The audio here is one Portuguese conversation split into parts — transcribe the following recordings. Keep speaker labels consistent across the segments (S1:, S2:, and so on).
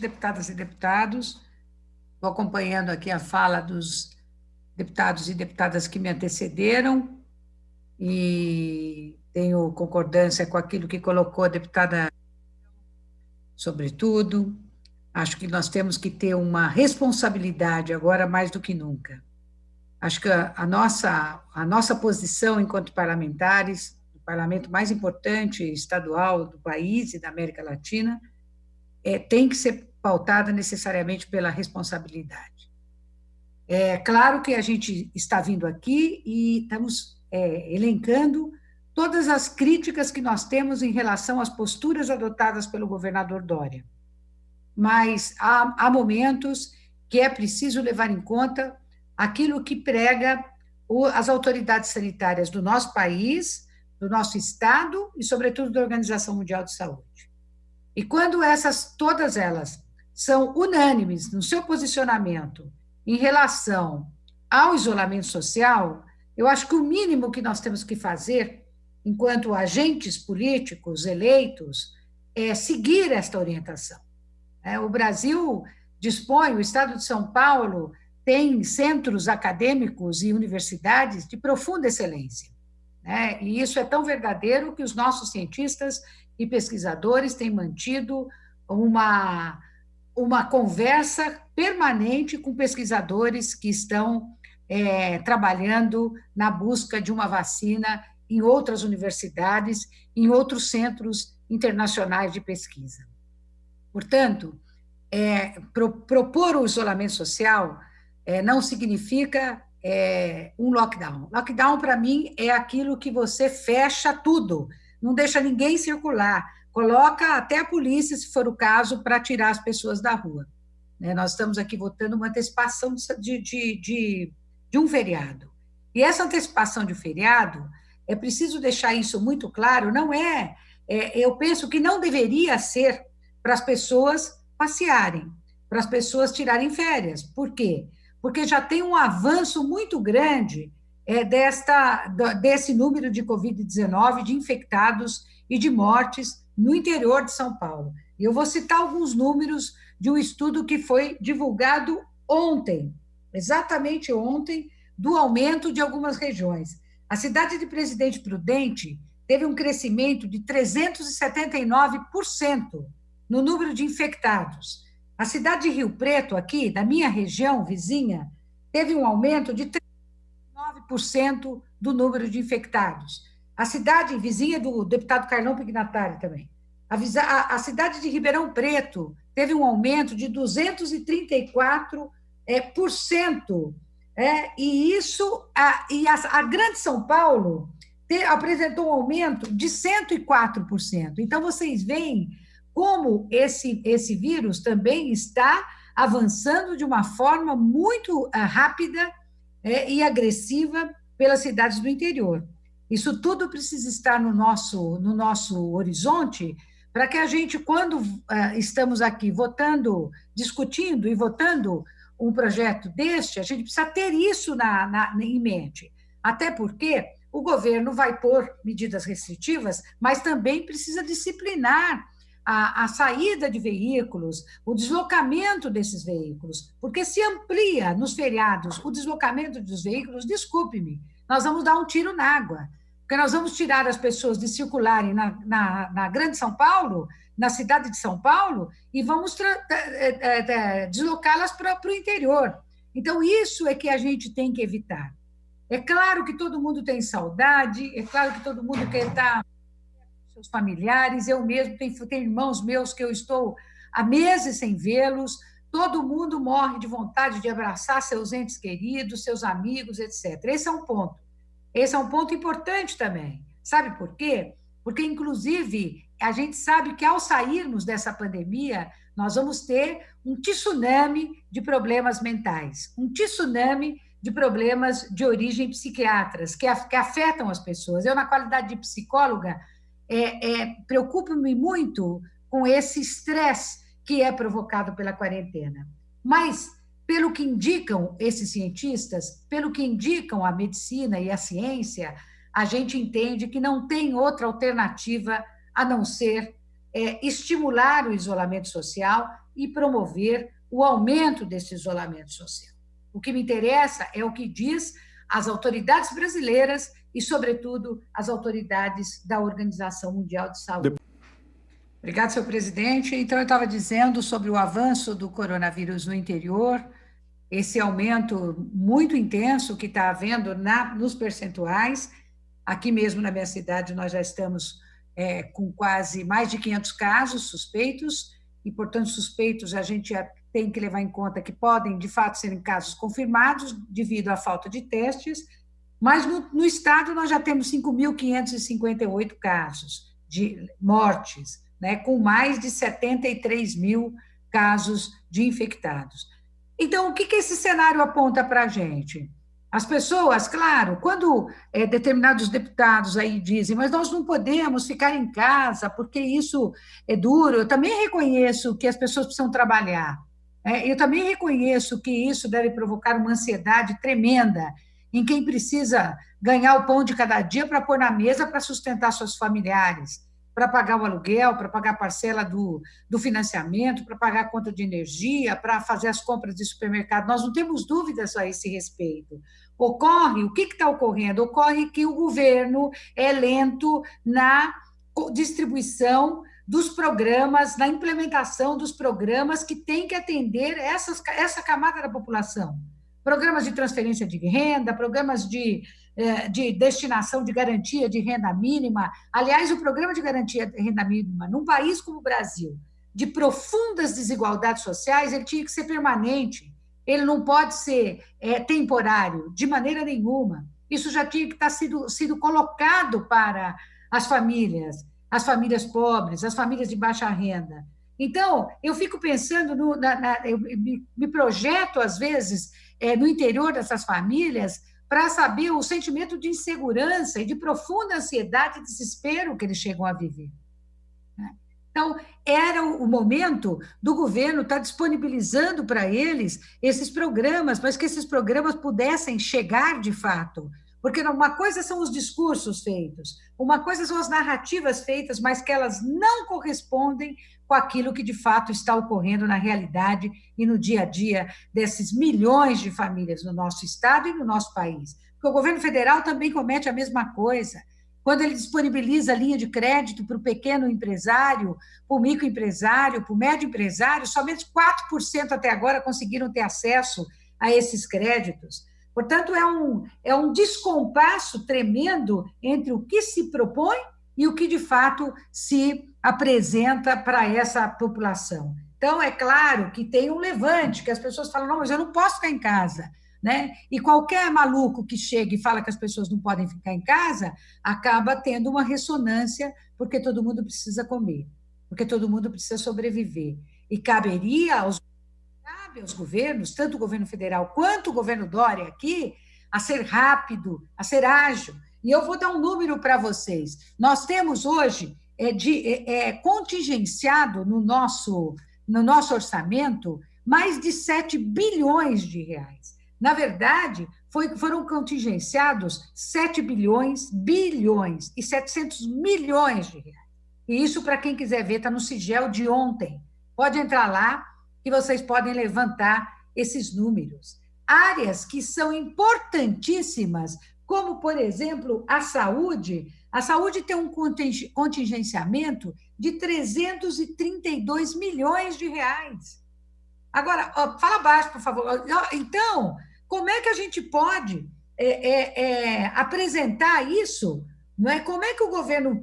S1: Deputadas e deputados, estou acompanhando aqui a fala dos deputados e deputadas que me antecederam e tenho concordância com aquilo que colocou a deputada, sobretudo. Acho que nós temos que ter uma responsabilidade agora mais do que nunca. Acho que a nossa posição enquanto parlamentares, o parlamento mais importante estadual do país e da América Latina, tem que ser pautada necessariamente pela responsabilidade. É claro que a gente está vindo aqui e estamos elencando todas as críticas que nós temos em relação às posturas adotadas pelo governador Dória. Mas há momentos que é preciso levar em conta aquilo que prega as autoridades sanitárias do nosso país, do nosso Estado e, sobretudo, da Organização Mundial de Saúde. E quando todas elas são unânimes no seu posicionamento em relação ao isolamento social, eu acho que o mínimo que nós temos que fazer, enquanto agentes políticos eleitos, é seguir esta orientação. O Brasil dispõe, o Estado de São Paulo tem centros acadêmicos e universidades de profunda excelência. E isso é tão verdadeiro que os nossos cientistas e pesquisadores têm mantido uma conversa permanente com pesquisadores que estão trabalhando na busca de uma vacina em outras universidades, em outros centros internacionais de pesquisa. Portanto, propor o isolamento social não significa um lockdown. Lockdown, para mim, é aquilo que você fecha tudo, não deixa ninguém circular, coloca até a polícia, se for o caso, para tirar as pessoas da rua. Nós estamos aqui votando uma antecipação de um feriado. E essa antecipação de feriado, é preciso deixar isso muito claro, eu penso que não deveria ser para as pessoas passearem, para as pessoas tirarem férias. Por quê? Porque já tem um avanço muito grande desse número de Covid-19, de infectados e de mortes no interior de São Paulo. E eu vou citar alguns números de um estudo que foi divulgado ontem, exatamente ontem, do aumento de algumas regiões. A cidade de Presidente Prudente teve um crescimento de 379% no número de infectados. A cidade de Rio Preto, aqui, da minha região vizinha, teve um aumento de 39% do número de infectados. A cidade vizinha do deputado Carlão Pignatari também. A cidade de Ribeirão Preto teve um aumento de 234%. E a Grande São Paulo apresentou um aumento de 104%. Então, vocês veem como esse vírus também está avançando de uma forma muito rápida e agressiva pelas cidades do interior. Isso tudo precisa estar no nosso horizonte para que a gente, quando estamos aqui discutindo e votando um projeto deste, a gente precisa ter isso em mente. Até porque o governo vai pôr medidas restritivas, mas também precisa disciplinar a saída de veículos, o deslocamento desses veículos, porque se amplia nos feriados o deslocamento dos veículos, desculpe-me, nós vamos dar um tiro na água, porque nós vamos tirar as pessoas de circularem na Grande São Paulo, na cidade de São Paulo, e vamos deslocá-las para o interior. Então, isso é que a gente tem que evitar. É claro que todo mundo tem saudade, é claro que todo mundo quer estar seus familiares, eu mesmo tenho irmãos meus que eu estou há meses sem vê-los, todo mundo morre de vontade de abraçar seus entes queridos, seus amigos, etc. Esse é um ponto importante também. Sabe por quê? Porque, inclusive, a gente sabe que ao sairmos dessa pandemia, nós vamos ter um tsunami de problemas mentais, um tsunami de problemas de origem psiquiátricas que afetam as pessoas. Eu, na qualidade de psicóloga, preocupo-me muito com esse estresse que é provocado pela quarentena. Mas, pelo que indicam esses cientistas, pelo que indicam a medicina e a ciência, a gente entende que não tem outra alternativa a não ser estimular o isolamento social e promover o aumento desse isolamento social. O que me interessa é o que diz as autoridades brasileiras e, sobretudo, as autoridades da Organização Mundial de Saúde. Obrigado, senhor presidente. Então, eu estava dizendo sobre o avanço do coronavírus no interior, esse aumento muito intenso que está havendo nos percentuais. Aqui mesmo na minha cidade, nós já estamos com quase mais de 500 casos suspeitos, e, portanto, suspeitos a gente tem que levar em conta que podem, de fato, serem casos confirmados devido à falta de testes, mas no estado nós já temos 5.558 casos de mortes, né, com mais de 73 mil casos de infectados. Então, o que esse cenário aponta para a gente? As pessoas, claro, quando determinados deputados aí dizem, mas nós não podemos ficar em casa porque isso é duro, eu também reconheço que as pessoas precisam trabalhar. Eu também reconheço que isso deve provocar uma ansiedade tremenda em quem precisa ganhar o pão de cada dia para pôr na mesa para sustentar seus familiares, para pagar o aluguel, para pagar a parcela do financiamento, para pagar a conta de energia, para fazer as compras de supermercado. Nós não temos dúvidas a esse respeito. O que está ocorrendo? Ocorre que o governo é lento na distribuição dos programas, na implementação dos programas que tem que atender essa camada da população. Programas de transferência de renda, programas de destinação de garantia de renda mínima. Aliás, o programa de garantia de renda mínima, num país como o Brasil, de profundas desigualdades sociais, ele tinha que ser permanente, ele não pode ser temporário, de maneira nenhuma. Isso já tinha que estar sido colocado para as famílias pobres, as famílias de baixa renda. Então, eu fico pensando, eu me projeto, às vezes, no interior dessas famílias, para saber o sentimento de insegurança e de profunda ansiedade e desespero que eles chegam a viver. Então, era o momento do governo estar disponibilizando para eles esses programas, mas que esses programas pudessem chegar de fato. Porque uma coisa são os discursos feitos, uma coisa são as narrativas feitas, mas que elas não correspondem com aquilo que de fato está ocorrendo na realidade e no dia a dia desses milhões de famílias no nosso estado e no nosso país. Porque o governo federal também comete a mesma coisa. Quando ele disponibiliza linha de crédito para o pequeno empresário, para o microempresário, para o médio empresário, somente 4% até agora conseguiram ter acesso a esses créditos. Portanto, é um descompasso tremendo entre o que se propõe e o que, de fato, se apresenta para essa população. Então, é claro que tem um levante, que as pessoas falam, não, mas eu não posso ficar em casa. Né? E qualquer maluco que chega e fala que as pessoas não podem ficar em casa, acaba tendo uma ressonância, porque todo mundo precisa comer, porque todo mundo precisa sobreviver. E cabe aos governos, tanto o governo federal quanto o governo Dória aqui, a ser rápido, a ser ágil. E eu vou dar um número para vocês. Nós temos hoje contingenciado no nosso orçamento mais de 7 bilhões de reais. Na verdade, foram contingenciados 7 bilhões e 700 milhões de reais. E isso, para quem quiser ver, está no Sigel de ontem. Pode entrar lá, que vocês podem levantar esses números. Áreas que são importantíssimas, como, por exemplo, a saúde. A saúde tem um contingenciamento de 332 milhões de reais. Agora, fala baixo, por favor. Então, como é que a gente pode apresentar isso? Não é? Como é que o governo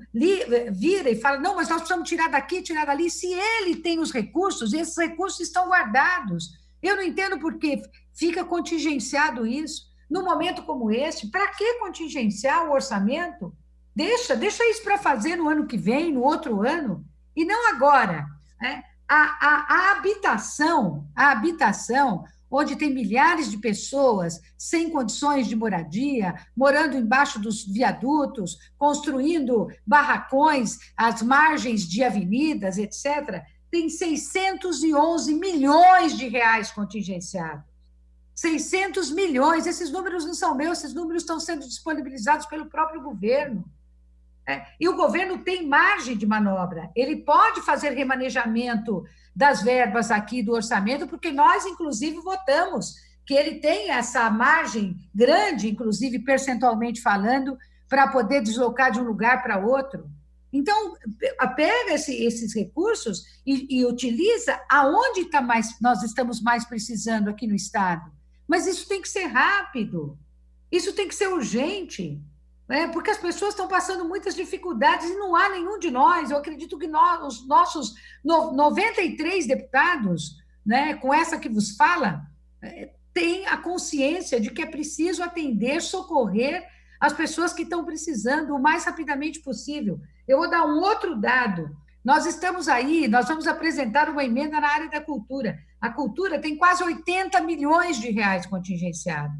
S1: vira e fala, não, mas nós precisamos tirar daqui, tirar dali, se ele tem os recursos, e esses recursos estão guardados. Eu não entendo por que fica contingenciado isso. Num momento como esse, para que contingenciar o orçamento? Deixa isso para fazer no ano que vem, no outro ano, e não agora. Né? A habitação, onde tem milhares de pessoas sem condições de moradia, morando embaixo dos viadutos, construindo barracões às margens de avenidas, etc., tem 611 milhões de reais contingenciados. 600 milhões, esses números não são meus, esses números estão sendo disponibilizados pelo próprio governo. E o governo tem margem de manobra, ele pode fazer remanejamento das verbas aqui do orçamento, porque nós, inclusive, votamos que ele tem essa margem grande, inclusive percentualmente falando, para poder deslocar de um lugar para outro. Então, pega esses recursos e utiliza aonde nós estamos mais precisando aqui no Estado. Mas isso tem que ser rápido, isso tem que ser urgente, né? Porque as pessoas estão passando muitas dificuldades e não há nenhum de nós, eu acredito que os nossos 93 deputados, né, com essa que vos fala, tem a consciência de que é preciso atender, socorrer as pessoas que estão precisando o mais rapidamente possível. Eu vou dar um outro dado. Nós estamos aí, nós vamos apresentar uma emenda na área da cultura. A cultura tem quase 80 milhões de reais contingenciado.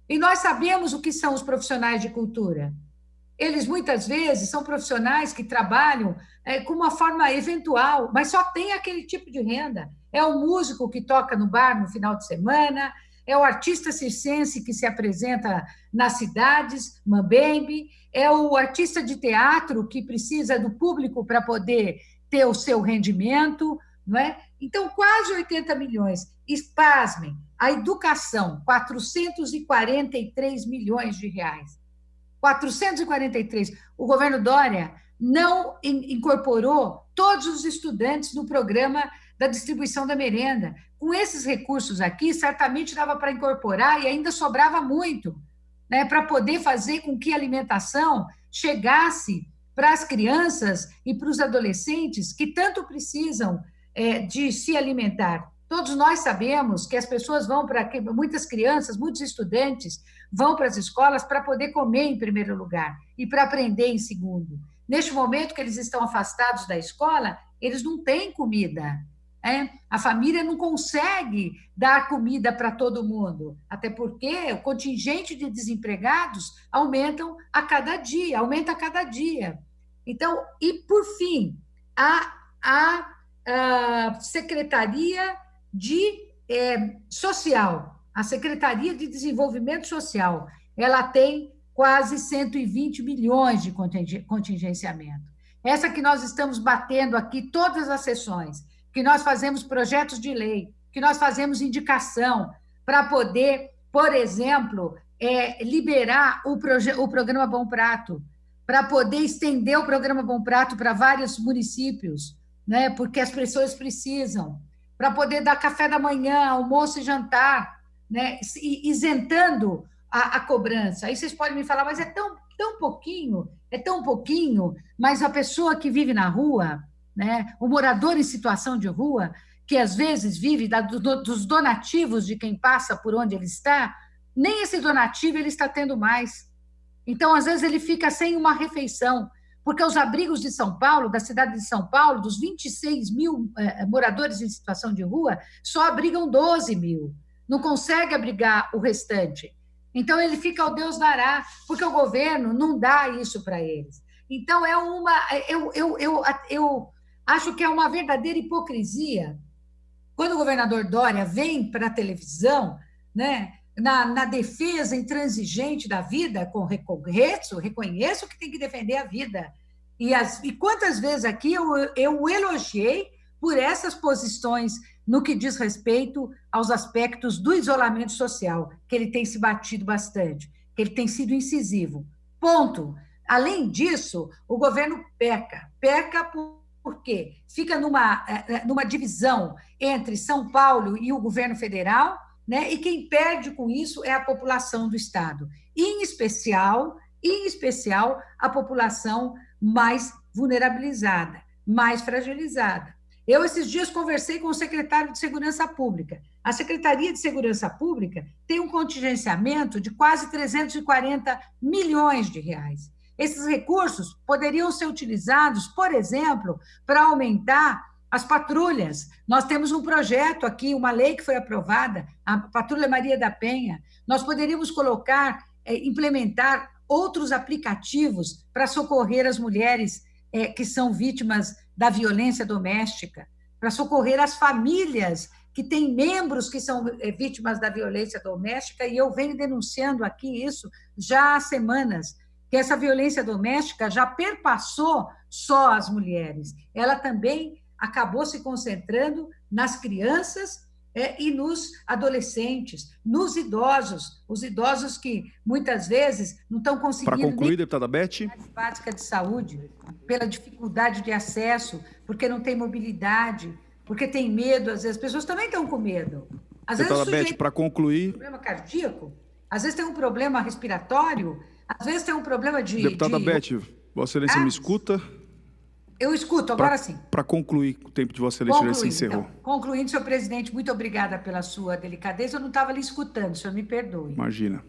S1: E nós sabemos o que são os profissionais de cultura. Eles, muitas vezes, são profissionais que trabalham com uma forma eventual, mas só tem aquele tipo de renda. É o músico que toca no bar no final de semana, é o artista circense que se apresenta nas cidades, mambembe, é o artista de teatro que precisa do público para poder ter o seu rendimento, não é? Então, quase 80 milhões. E, pasmem, a educação, 443 milhões de reais. 443. O governo Dória não incorporou todos os estudantes no programa da distribuição da merenda. Com esses recursos aqui, certamente dava para incorporar e ainda sobrava muito, né, para poder fazer com que a alimentação chegasse para as crianças e para os adolescentes que tanto precisam de se alimentar. Todos nós sabemos que as pessoas vão para... Muitas crianças, muitos estudantes vão para as escolas para poder comer em primeiro lugar e para aprender em segundo. Neste momento que eles estão afastados da escola, eles não têm comida. A família não consegue dar comida para todo mundo, até porque o contingente de desempregados aumenta a cada dia. Então, e por fim, a Secretaria Social, a Secretaria de Desenvolvimento Social, ela tem quase 120 milhões de contingenciamento. Essa que nós estamos batendo aqui todas as sessões, que nós fazemos projetos de lei, que nós fazemos indicação para poder, por exemplo, liberar o programa Bom Prato, para poder estender o programa Bom Prato para vários municípios, né? Porque as pessoas precisam, para poder dar café da manhã, almoço e jantar, né? Isentando a cobrança. Aí vocês podem me falar, mas é tão pouquinho, mas a pessoa que vive na rua, né? O morador em situação de rua, que às vezes vive dos donativos de quem passa por onde ele está, nem esse donativo ele está tendo mais. Então, às vezes, ele fica sem uma refeição, porque os abrigos de São Paulo, da cidade de São Paulo, dos 26 mil moradores em situação de rua, só abrigam 12 mil, não consegue abrigar o restante. Então, ele fica ao Deus dará, porque o governo não dá isso para eles. Então, eu acho que é uma verdadeira hipocrisia quando o governador Dória vem para a televisão, né, na defesa intransigente da vida, reconheço que tem que defender a vida. E quantas vezes aqui eu o elogiei por essas posições no que diz respeito aos aspectos do isolamento social, que ele tem se batido bastante, que ele tem sido incisivo. Ponto. Além disso, o governo peca por quê? Fica numa divisão entre São Paulo e o governo federal, né? E quem perde com isso é a população do Estado, em especial a população mais vulnerabilizada, mais fragilizada. Eu, esses dias, conversei com o secretário de Segurança Pública. A Secretaria de Segurança Pública tem um contingenciamento de quase 340 milhões de reais. Esses recursos poderiam ser utilizados, por exemplo, para aumentar as patrulhas. Nós temos um projeto aqui, uma lei que foi aprovada, a Patrulha Maria da Penha. Nós poderíamos implementar outros aplicativos para socorrer as mulheres que são vítimas da violência doméstica, para socorrer as famílias que têm membros que são vítimas da violência doméstica, e eu venho denunciando aqui isso já há semanas, que essa violência doméstica já perpassou só as mulheres, ela também acabou se concentrando nas crianças e nos adolescentes, nos idosos, os idosos que muitas vezes não estão conseguindo...
S2: Para concluir, deputada Beth.
S1: ...básica de saúde, pela dificuldade de acesso, porque não tem mobilidade, porque tem medo, às vezes as pessoas também estão com medo. Às vezes o sujeito
S2: Beth, para concluir...
S1: tem um problema cardíaco, às vezes tem um problema respiratório, às vezes tem um problema de...
S2: Deputada Beth, Vossa Excelência me escuta?
S1: Eu escuto, agora sim.
S2: Para concluir, o tempo de Vossa Excelência já se encerrou.
S1: Então, concluindo, senhor presidente, muito obrigada pela sua delicadeza. Eu não estava ali escutando, o senhor me perdoe.
S2: Imagina.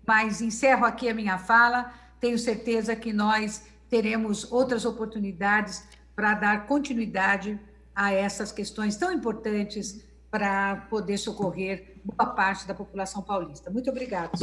S1: Mas encerro aqui a minha fala. Tenho certeza que nós teremos outras oportunidades para dar continuidade a essas questões tão importantes para poder socorrer boa parte da população paulista. Muito obrigada, senhor.